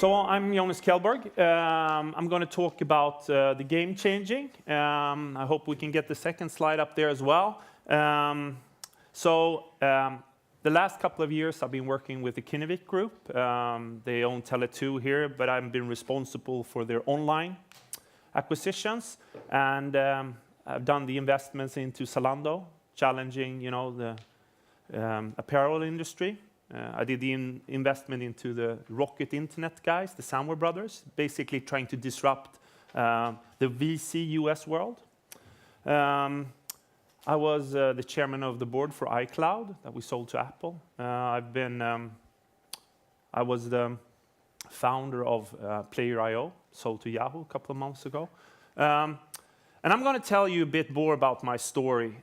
So I'm Jonas Kjellberg. I'm going to talk about the game changing. I hope we can get the second slide up there as well. The last couple of years I've been working with the Kinnevik Group. They own Tele2 here, but I've been responsible for their online acquisitions. And I've done the investments into Zalando, challenging, the apparel industry. I did the investment into the Rocket Internet guys, the Samwer brothers, basically trying to disrupt the VC US world. I was the chairman of the board for iCloud that we sold to Apple. I was the founder of Player.io, sold to Yahoo a couple of months ago. And I'm going to tell you a bit more about my story.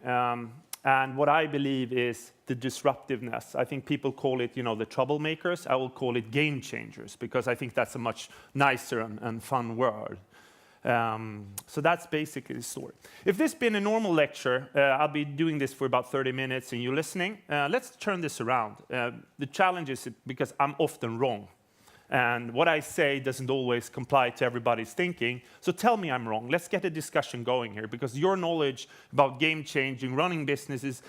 And what I believe is the disruptiveness. I think people call it, the troublemakers. I will call it game changers, because I think that's a much nicer and fun word. So that's basically the story. If this has been a normal lecture, I'll be doing this for about 30 minutes and you're listening. Let's turn this around. The challenge is because I'm often wrong. And what I say doesn't always comply to everybody's thinking. So tell me I'm wrong. Let's get a discussion going here, because your knowledge about game changing, running businesses,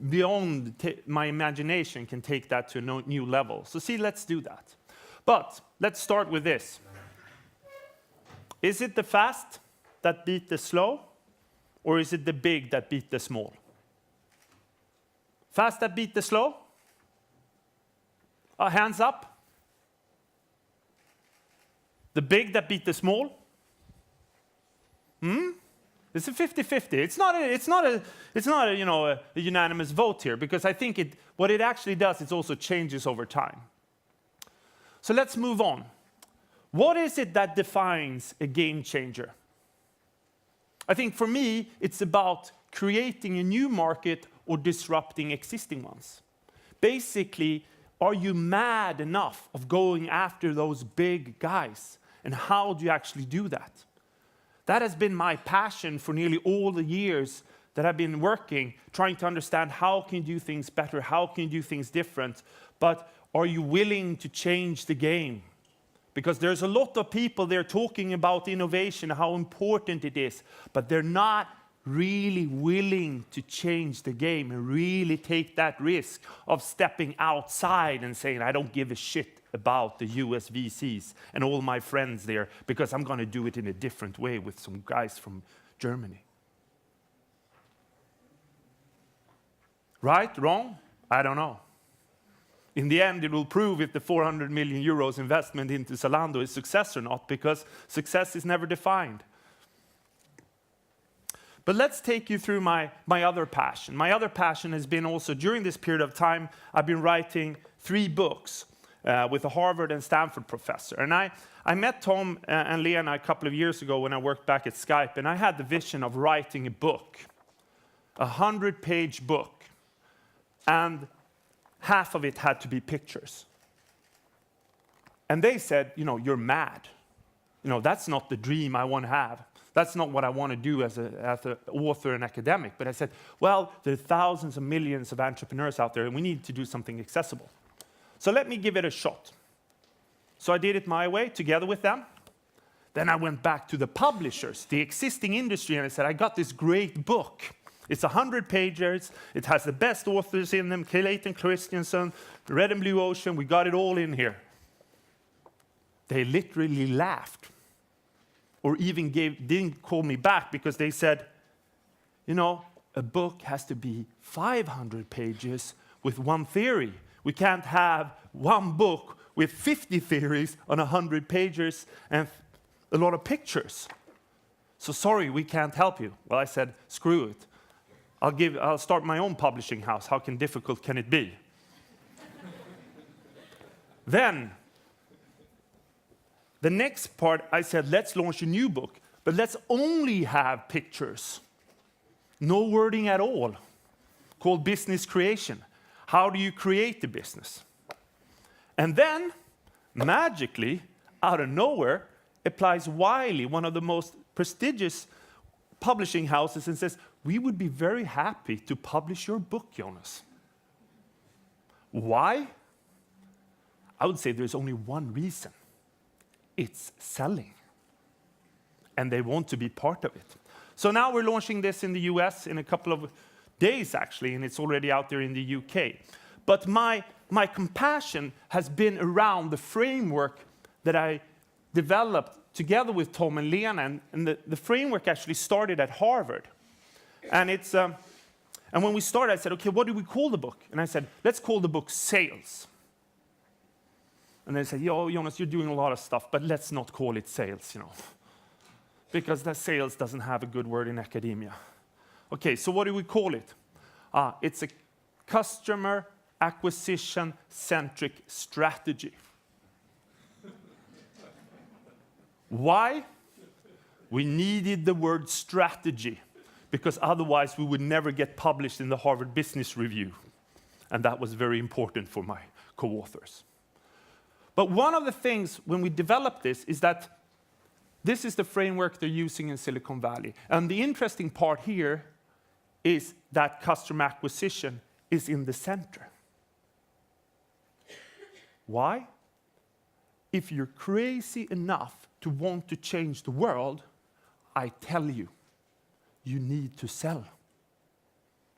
beyond my imagination can take that to a new level. So let's do that. But let's start with this. Is it the fast that beat the slow, or is it the big that beat the small? Fast that beat the slow? Hands up. The big that beat the small? It's a 50-50. It's not a unanimous vote here, because I think what it actually does, it also changes over time. So let's move on. What is it that defines a game changer? I think for me, it's about creating a new market or disrupting existing ones. Basically, are you mad enough of going after those big guys? And how do you actually do that? That has been my passion for nearly all the years that I've been working, trying to understand how can you do things better, how can you do things different, but are you willing to change the game? Because there's a lot of people there talking about innovation, how important it is, but they're not really willing to change the game and really take that risk of stepping outside and saying, I don't give a shit about the US VCs and all my friends there, because I'm going to do it in a different way with some guys from Germany. Right? Wrong? I don't know. In the end, it will prove if the 400 million euros investment into Zalando is success or not, because success is never defined. But let's take you through my other passion. My other passion has been also, during this period of time, I've been writing 3 books with a Harvard and Stanford professor. And I met Tom and Lena a couple of years ago when I worked back at Skype, and I had the vision of writing a book, a 100-page book, and half of it had to be pictures. And they said, you're mad. That's not the dream I want to have. That's not what I want to do as an author and academic. But I said, well, there are thousands and millions of entrepreneurs out there, and we need to do something accessible. So let me give it a shot. So I did it my way, together with them. Then I went back to the publishers, the existing industry, and I said, I got this great book. It's 100 pages. It has the best authors in them, Clayton Christensen, Red and Blue Ocean. We got it all in here. They literally laughed, or even didn't call me back, because they said, a book has to be 500 pages with one theory. We can't have one book with 50 theories on 100 pages and a lot of pictures. So sorry, we can't help you. Well, I said, screw it. I'll start my own publishing house. How difficult can it be? Then, the next part, I said, let's launch a new book, but let's only have pictures. No wording at all, called Business Creation. How do you create the business? And then, magically, out of nowhere, applies Wiley, one of the most prestigious publishing houses, and says, we would be very happy to publish your book, Jonas. Why? I would say there's only one reason. it's selling. And they want to be part of it. So now we're launching this in the US in a couple of days, actually, and it's already out there in the UK. But my compassion has been around the framework that I developed together with Tom and Lena, and the framework actually started at Harvard. And it's and when we started, I said, okay, what do we call the book? And I said, let's call the book Sales. And they said, yo, Jonas, you're doing a lot of stuff, but let's not call it sales, because that sales doesn't have a good word in academia. Okay, so what do we call it? It's a customer acquisition-centric strategy. Why? We needed the word strategy, because otherwise we would never get published in the Harvard Business Review. And that was very important for my co-authors. But one of the things when we developed this is that this is the framework they're using in Silicon Valley. And the interesting part here is that customer acquisition is in the center. Why? If you're crazy enough to want to change the world, I tell you, you need to sell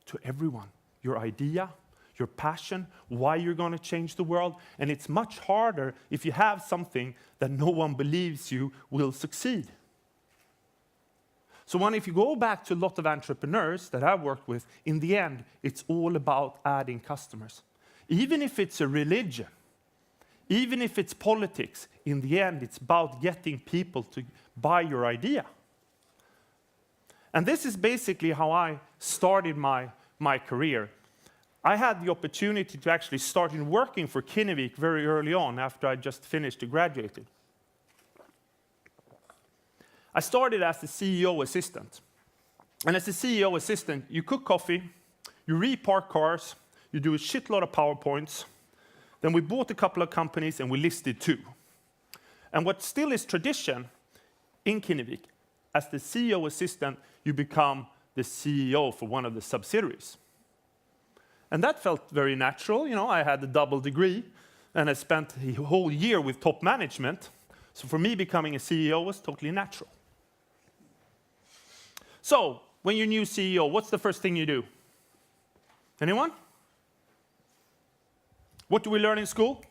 to everyone your idea, your passion, why you're going to change the world. And it's much harder if you have something that no one believes you will succeed. So if you go back to a lot of entrepreneurs that I've worked with, in the end, it's all about adding customers. Even if it's a religion, even if it's politics, in the end, it's about getting people to buy your idea. And this is basically how I started my career. I had the opportunity to actually start working for Kinnevik very early on after I just finished and graduated. I started as the CEO assistant. And as a CEO assistant, you cook coffee, you repark cars, you do a shitload of PowerPoints. Then we bought a couple of companies and we listed 2. And what still is tradition in Kinnevik, as the CEO assistant, you become the CEO for one of the subsidiaries. And that felt very natural. I had a double degree and I spent a whole year with top management. So for me, becoming a CEO was totally natural. So when you're new CEO, what's the first thing you do? Anyone? What do we learn in school?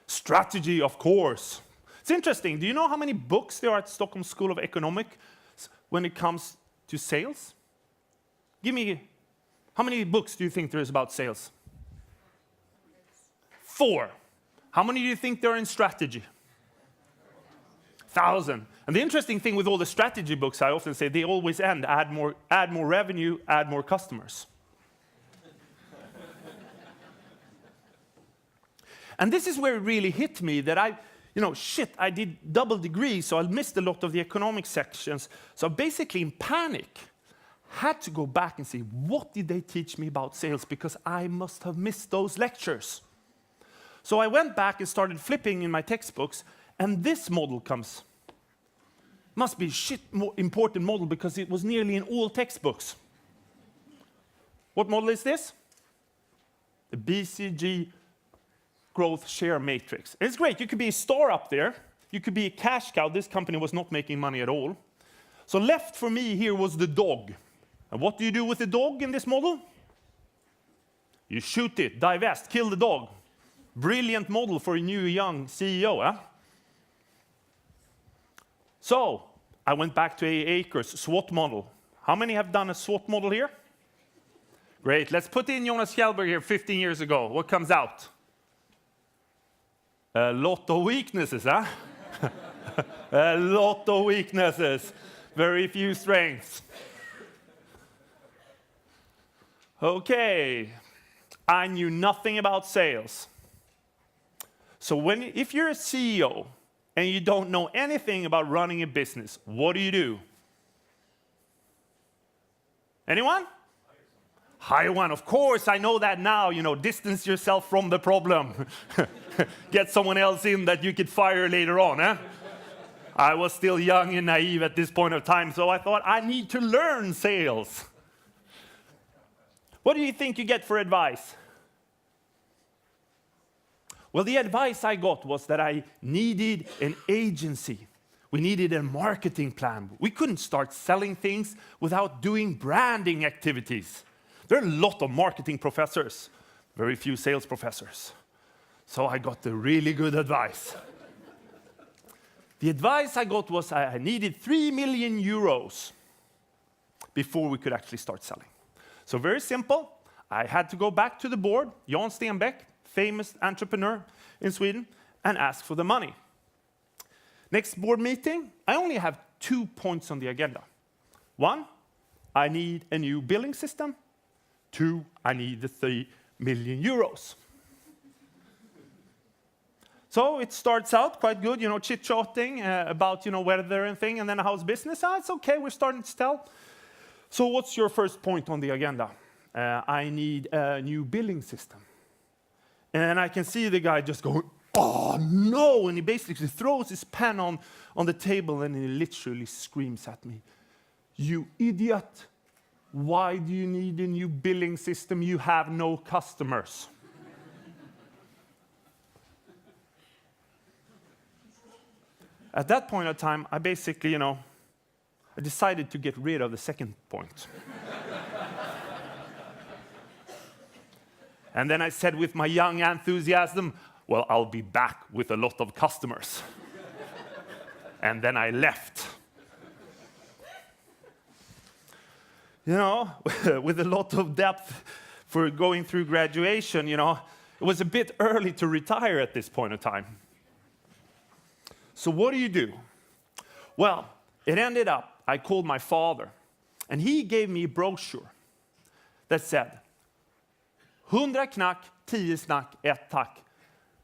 Strategy, of course. It's interesting. Do you know how many books there are at Stockholm School of Economics when it comes to sales? How many books do you think there is about sales? 4. How many do you think there are in strategy? 1,000. And the interesting thing with all the strategy books, I often say, they always end, add more revenue, add more customers. And this is where it really hit me that I did double degrees, so I missed a lot of the economic sections. So basically in panic, had to go back and see, what did they teach me about sales? Because I must have missed those lectures. So I went back and started flipping in my textbooks, and this model comes. Must be a important model because it was nearly in all textbooks. What model is this? The BCG growth share matrix. It's great. You could be a star up there. You could be a cash cow. This company was not making money at all. So left for me here was the dog. And what do you do with the dog in this model? You shoot it, divest, kill the dog. Brilliant model for a new young CEO, huh? So I went back to A. Akers SWOT model. How many have done a SWOT model here? Great. Let's put in Jonas Kjellberg here 15 years ago. What comes out? A lot of weaknesses, huh? A lot of weaknesses. Very few strengths. Okay. I knew nothing about sales. So if you're a CEO and you don't know anything about running a business, what do? Anyone? Hire one. Of course, I know that now. Distance yourself from the problem. Get someone else in that you could fire later on. Eh? I was still young and naive at this point of time, so I thought, I need to learn sales. What do you think you get for advice? Well, the advice I got was that I needed an agency. We needed a marketing plan. We couldn't start selling things without doing branding activities. There are a lot of marketing professors, very few sales professors. So I got the really good advice. The advice I got was I needed 3 million euros before we could actually start selling. So very simple. I had to go back to the board, Jan Stenbeck, famous entrepreneur in Sweden, and ask for the money. Next board meeting, I only have 2 points on the agenda. 1, I need a new billing system. 2, I need the 3 million euros. So it starts out quite good, chit-chatting about, weather and thing, and then how's business? It's okay, we're starting to sell. So what's your first point on the agenda? I need a new billing system. And I can see the guy just going, oh no, and he basically throws his pen on the table and he literally screams at me, you idiot, why do you need a new billing system? You have no customers. At that point of time, I basically, I decided to get rid of the second point. And then I said with my young enthusiasm, well, I'll be back with a lot of customers. And then I left. With a lot of depth for going through graduation, it was a bit early to retire at this point in time. So what do you do? Well, it ended up, I called my father, and he gave me a brochure that said, 100 knack, 10 snack, 1 tack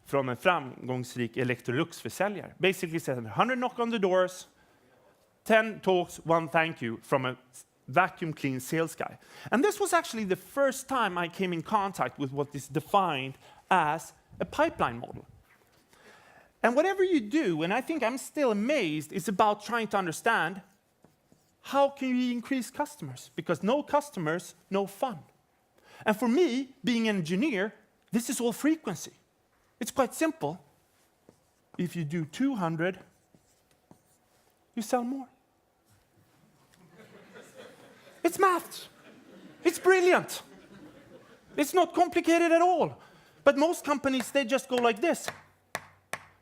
från en framgångsrik Electrolux-försäljare. Basically said 100 knock on the doors, 10 talks, 1 thank you from a vacuum clean sales guy. And this was actually the first time I came in contact with what is defined as a pipeline model. And whatever you do, and I think I'm still amazed, is about trying to understand how can you increase customers? Because no customers, no fun. And for me, being an engineer, this is all frequency. It's quite simple. If you do 200, you sell more. It's math. It's brilliant. It's not complicated at all. But most companies, they just go like this.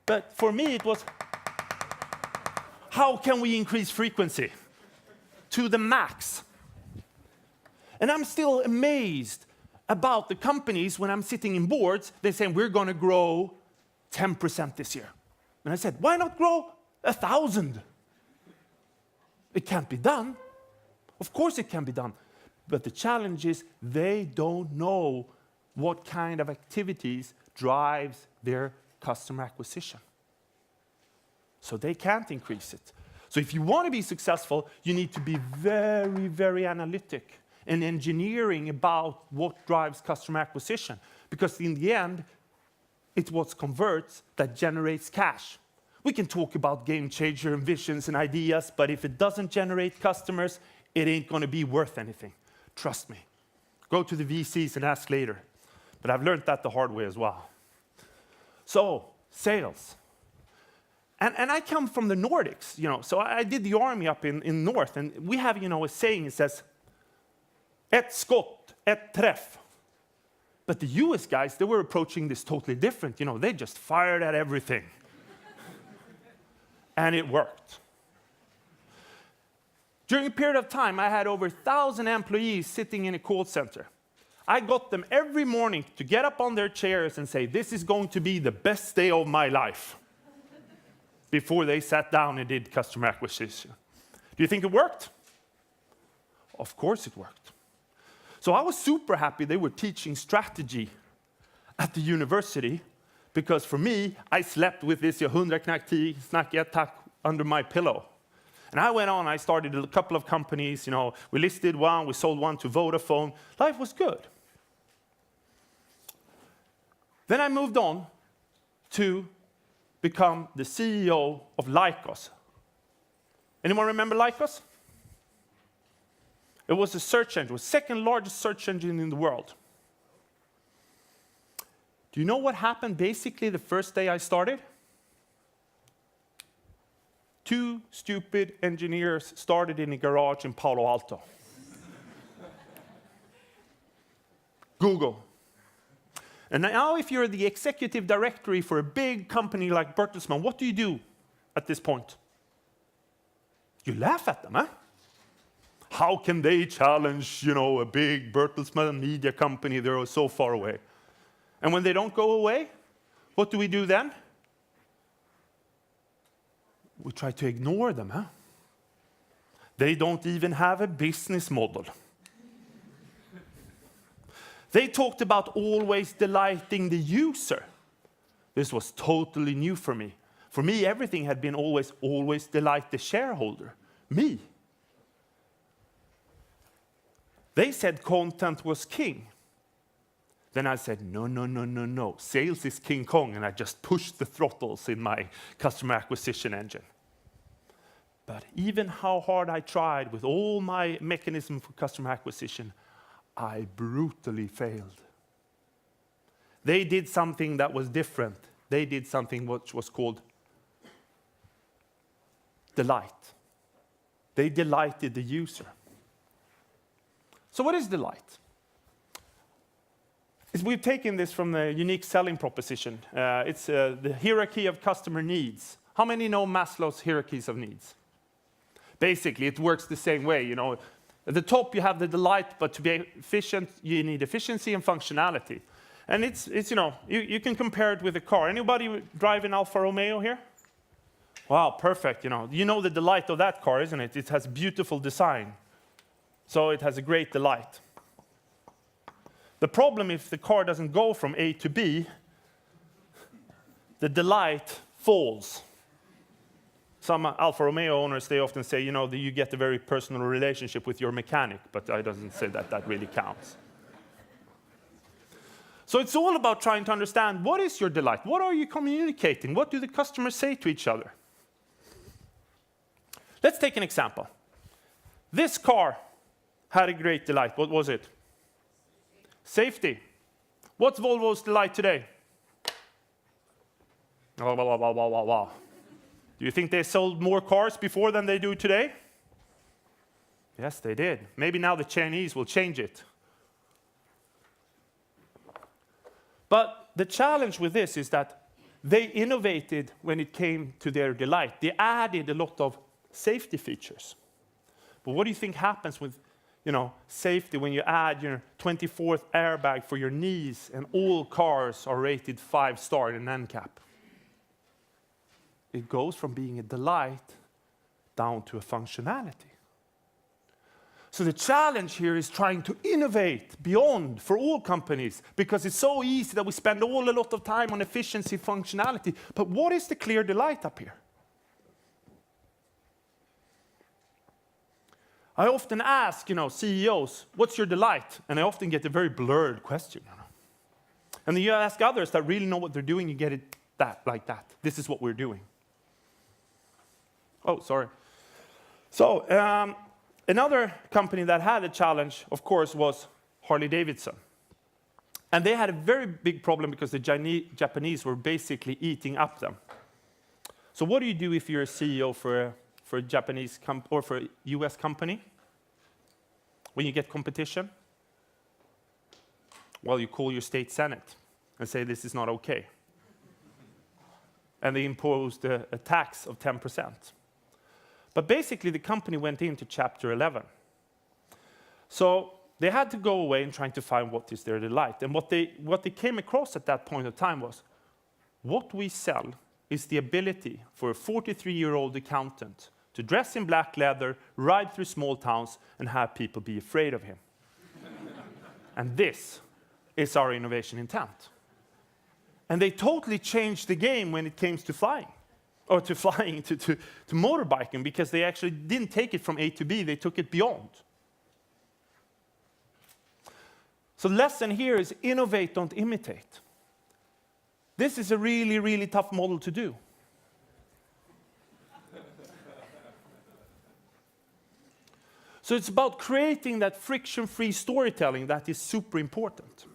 But for me, it was, how can we increase frequency to the max? And I'm still amazed about the companies when I'm sitting in boards, they're saying, we're going to grow 10% this year. And I said, why not grow 1,000? It can't be done. Of course it can be done. But the challenge is they don't know what kind of activities drives their customer acquisition. So they can't increase it. So if you want to be successful, you need to be very, very analytic and engineering about what drives customer acquisition. Because in the end, it's what converts that generates cash. We can talk about game changer and visions and ideas, but if it doesn't generate customers, it ain't going to be worth anything. Trust me. Go to the VCs and ask later. But I've learned that the hard way as well. So, sales. And I come from the Nordics, so I did the army up in North, and we have, a saying that says, ett skott, ett träff. But the US guys, they were approaching this totally different. They just fired at everything. And it worked. During a period of time, I had over 1,000 employees sitting in a call center. I got them every morning to get up on their chairs and say, this is going to be the best day of my life, before they sat down and did customer acquisition. Do you think it worked? Of course it worked. So I was super happy they were teaching strategy at the university, because for me, I slept with this 100 knack 10 snack 1 tack under my pillow. And I went on, I started a couple of companies, we listed one, we sold one to Vodafone. Life was good. Then I moved on to become the CEO of Lycos. Anyone remember Lycos? It was a search engine, it was the second largest search engine in the world. Do you know what happened basically the first day I started? 2 stupid engineers started in a garage in Palo Alto. Google. And now if you're the executive directory for a big company like Bertelsmann, what do you do at this point? You laugh at them, huh? How can they challenge, a big Bertelsmann media company? They're so far away. And when they don't go away, what do we do then? We try to ignore them, huh? They don't even have a business model. They talked about always delighting the user. This was totally new for me. For me, everything had been always delight the shareholder, me. They said content was king. Then I said, no. Sales is King Kong, and I just pushed the throttles in my customer acquisition engine. But even how hard I tried with all my mechanism for customer acquisition, I brutally failed. They did something that was different. They did something which was called delight. They delighted the user. So what is delight? We've taken this from the unique selling proposition. It's the hierarchy of customer needs. How many know Maslow's hierarchies of needs? Basically, it works the same way. At the top, you have the delight, but to be efficient, you need efficiency and functionality. And it's you can compare it with a car. Anybody drive an Alfa Romeo here? Wow, perfect. You know the delight of that car, isn't it? It has beautiful design. So it has a great delight. The problem if the car doesn't go from A to B, the delight falls. Some Alfa Romeo owners, they often say, that you get a very personal relationship with your mechanic, but I doesn't say that really counts. So it's all about trying to understand, what is your delight? What are you communicating? What do the customers say to each other? Let's take an example. This car had a great delight. What was it? Safety. What's Volvo's delight today? Wow. Do you think they sold more cars before than they do today? Yes, they did. Maybe now the Chinese will change it. But the challenge with this is that they innovated when it came to their delight. They added a lot of safety features. But what do you think happens with safety when you add your 24th airbag for your knees and all cars are rated 5-star in NCAP? It goes from being a delight down to a functionality. So the challenge here is trying to innovate beyond for all companies, because it's so easy that we spend a lot of time on efficiency, functionality. But what is the clear delight up here? I often ask, CEOs, what's your delight? And I often get a very blurred question. And then you ask others that really know what they're doing, you get it like that. This is what we're doing. Oh, sorry. So another company that had a challenge, of course, was Harley-Davidson. And they had a very big problem because the Japanese were basically eating up them. So what do you do if you're a CEO for a Japanese or for a US company? When you get competition? Well, you call your state senate and say this is not okay. And they imposed a tax of 10%. But basically, the company went into Chapter 11. So they had to go away and trying to find what is their delight. And what they came across at that point of time was, what we sell is the ability for a 43-year-old accountant to dress in black leather, ride through small towns, and have people be afraid of him. And this is our innovation intent. And they totally changed the game when it came to flying. Or to flying, to motorbiking, because they actually didn't take it from A to B, they took it beyond. So the lesson here is innovate, don't imitate. This is a really, really tough model to do. So it's about creating that friction-free storytelling that is super important.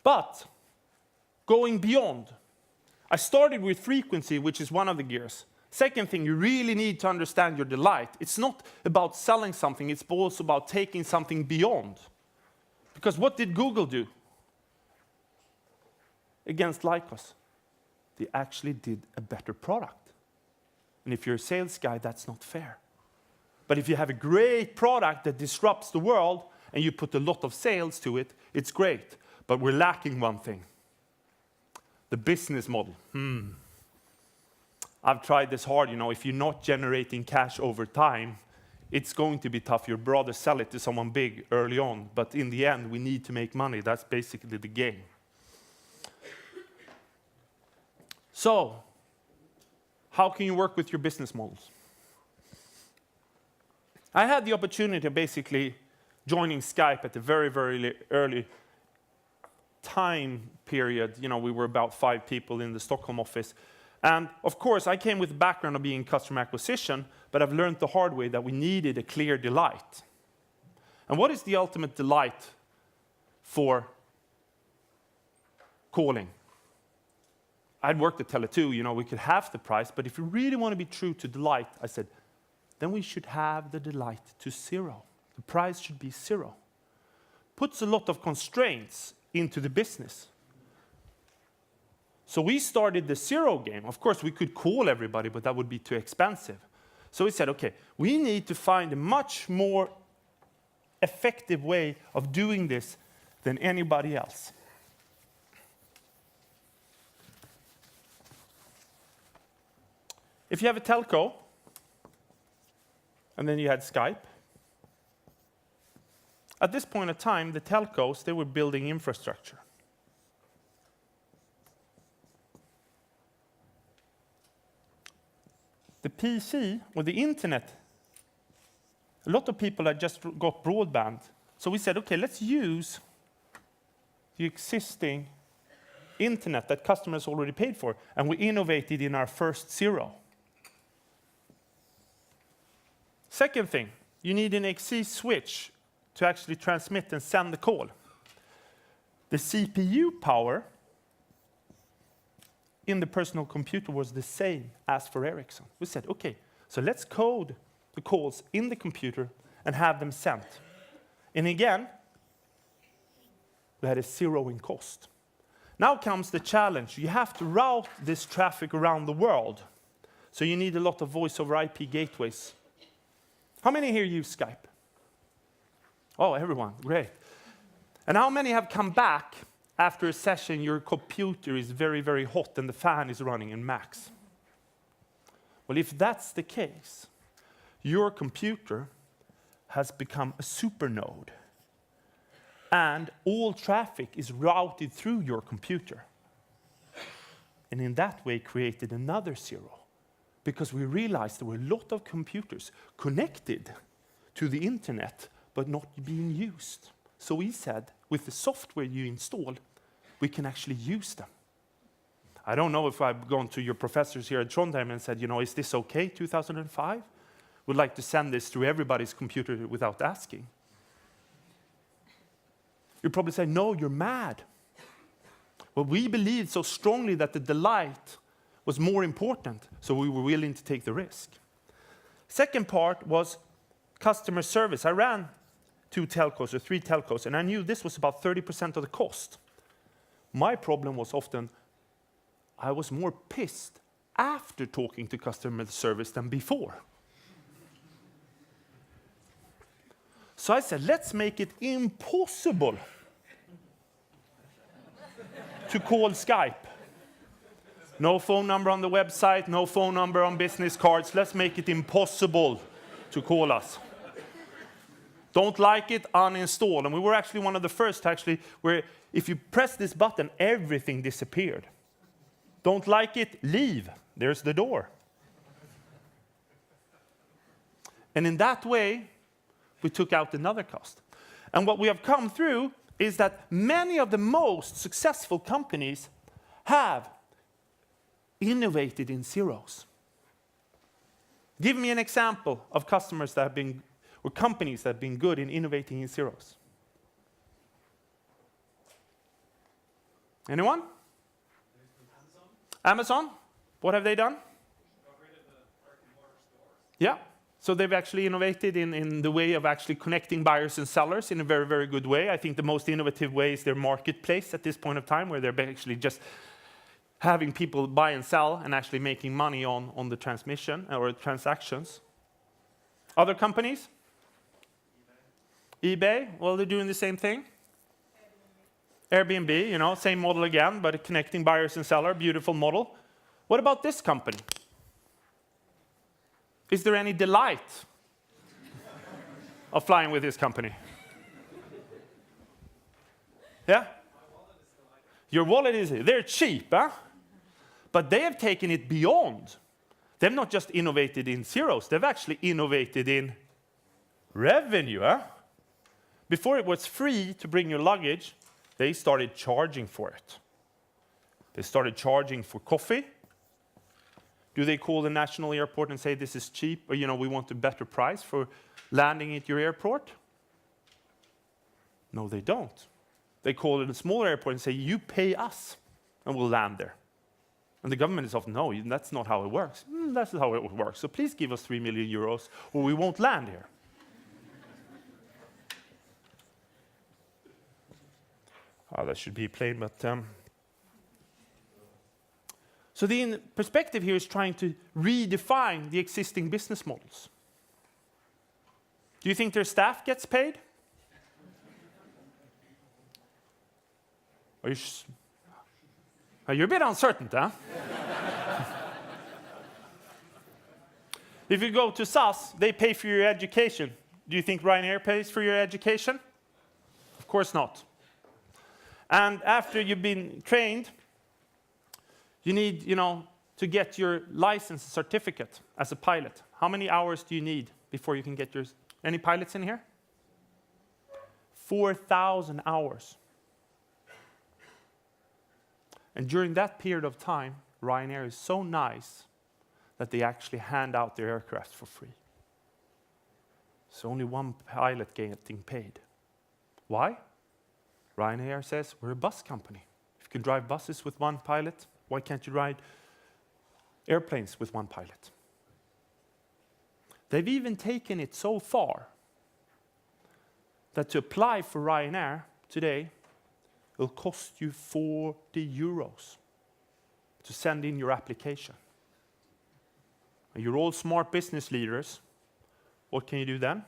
But going beyond, I started with frequency, which is one of the gears. Second thing, you really need to understand your delight. It's not about selling something, it's also about taking something beyond. Because what did Google do against Lycos? They actually did a better product. And if you're a sales guy, that's not fair. But if you have a great product that disrupts the world and you put a lot of sales to it, it's great. But we're lacking one thing. The business model. I've tried this hard, if you're not generating cash over time, it's going to be tough. You'd rather sell it to someone big early on, but in the end, we need to make money. That's basically the game. So, how can you work with your business models? I had the opportunity of basically joining Skype at the very, very early time period. We were about 5 people in the Stockholm office. And of course, I came with a background of being customer acquisition, but I've learned the hard way that we needed a clear delight. And what is the ultimate delight for calling? I'd worked at Tele2, we could half the price, but if you really want to be true to delight, I said, then we should have the delight to 0. The price should be 0. Puts a lot of constraints into the business. So we started the 0 game. Of course, we could call everybody, but that would be too expensive. So we said, okay, we need to find a much more effective way of doing this than anybody else. If you have a telco, and then you had Skype, at this point in time, the telcos, they were building infrastructure. The PC, or the internet, a lot of people had just got broadband. So we said, okay, let's use the existing internet that customers already paid for. And we innovated in our first 0. Second thing, you need an XC switch to actually transmit and send the call. The CPU power in the personal computer was the same as for Ericsson. We said, okay, so let's code the calls in the computer and have them sent. And again, we had a 0 in cost. Now comes the challenge. You have to route this traffic around the world. So you need a lot of voice over IP gateways. How many here use Skype? Oh, everyone, great. And how many have come back after a session, your computer is very, very hot and the fan is running in max? Well, if that's the case, your computer has become a supernode. And all traffic is routed through your computer. And in that way created another 0. Because we realized there were a lot of computers connected to the internet, but not being used. So we said, with the software you install, we can actually use them. I don't know if I've gone to your professors here at Trondheim and said, is this okay, 2005? Would like to send this through everybody's computer without asking. You'd probably say, no, you're mad. Well, we believed so strongly that the delight was more important, so we were willing to take the risk. Second part was customer service. I ran 2 telcos or 3 telcos, and I knew this was about 30% of the cost. My problem was often I was more pissed after talking to customer service than before. So I said, let's make it impossible to call Skype. No phone number on the website, no phone number on business cards. Let's make it impossible to call us. Don't like it, uninstall. And we were actually one of the first, where if you press this button, everything disappeared. Don't like it, leave. There's the door. And in that way, we took out another cost. And what we have come through is that many of the most successful companies have innovated in 0s. Give me an example of customers that have been, or companies that have been good in innovating in 0s. Anyone? Amazon? What have they done? Yeah. So they've actually innovated in the way of actually connecting buyers and sellers in a very, very good way. I think the most innovative way is their marketplace at this point of time, where they're actually just having people buy and sell and actually making money on the transmission or transactions. Other companies? eBay, well, they're doing the same thing. Airbnb, you know, same model again, but connecting buyers and sellers, beautiful model. What about this company? Is there any delight of flying with this company? Yeah? Your wallet is, they're cheap, huh? But they have taken it beyond. They've not just innovated in zeros, they've actually innovated in revenue, huh? Before it was free to bring your luggage, they started charging for it. They started charging for coffee. Do they call the national airport and say this is cheap, or, you know, we want a better price for landing at your airport? No, they don't. They call it a smaller airport and say, you pay us and we'll land there. And the government is often, no, that's not how it works. That's how it works. So please give us 3 million euros or we won't land here. That should be plain, but... So the perspective here is trying to redefine the existing business models. Do you think their staff gets paid? Are you you're a bit uncertain, huh? If you go to SAS, they pay for your education. Do you think Ryanair pays for your education? Of course not. And after you've been trained, you need, you know, to get your license certificate as a pilot. How many hours do you need before you can get yours? Any pilots in here? 4,000 hours. And during that period of time, Ryanair is so nice that they actually hand out their aircraft for free. So only one pilot getting paid. Why? Ryanair says, we're a bus company. If you can drive buses with one pilot, why can't you ride airplanes with one pilot? They've even taken it so far that to apply for Ryanair today will cost you 40 euros to send in your application. And you're all smart business leaders. What can you do then?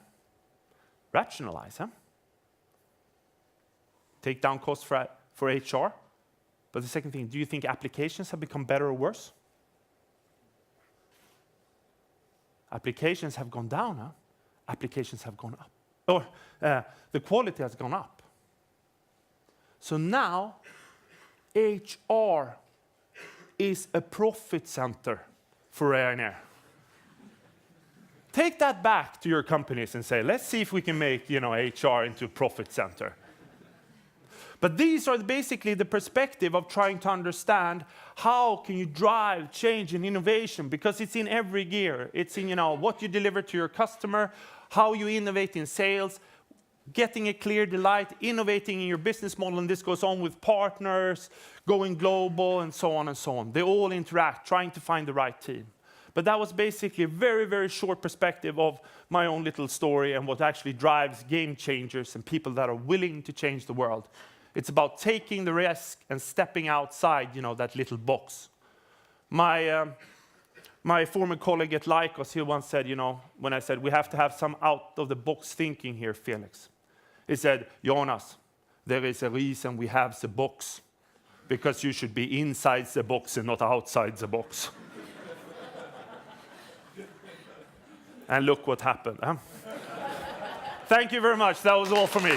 Rationalize, huh? Take down costs for HR. But the second thing, do you think applications have become better or worse? Applications have gone down, huh? Applications have gone up. Or the quality has gone up. So now, HR is a profit center for Ryanair. Take that back to your companies and say, let's see if we can make, you know, HR into a profit center. But these are basically the perspective of trying to understand how can you drive change and innovation, because it's in every gear. It's in, you know, what you deliver to your customer, how you innovate in sales, getting a clear delight, innovating in your business model, and this goes on with partners, going global, and so on and so on. They all interact, trying to find the right team. But that was basically a very, very short perspective of my own little story and what actually drives game changers and people that are willing to change the world. It's about taking the risk and stepping outside, you know, that little box. My former colleague at Lycos, he once said, you know, when I said, we have to have some out-of-the-box thinking here, Felix. He said, Jonas, there is a reason we have the box, because you should be inside the box and not outside the box. And look what happened. Huh? Thank you very much. That was all for me.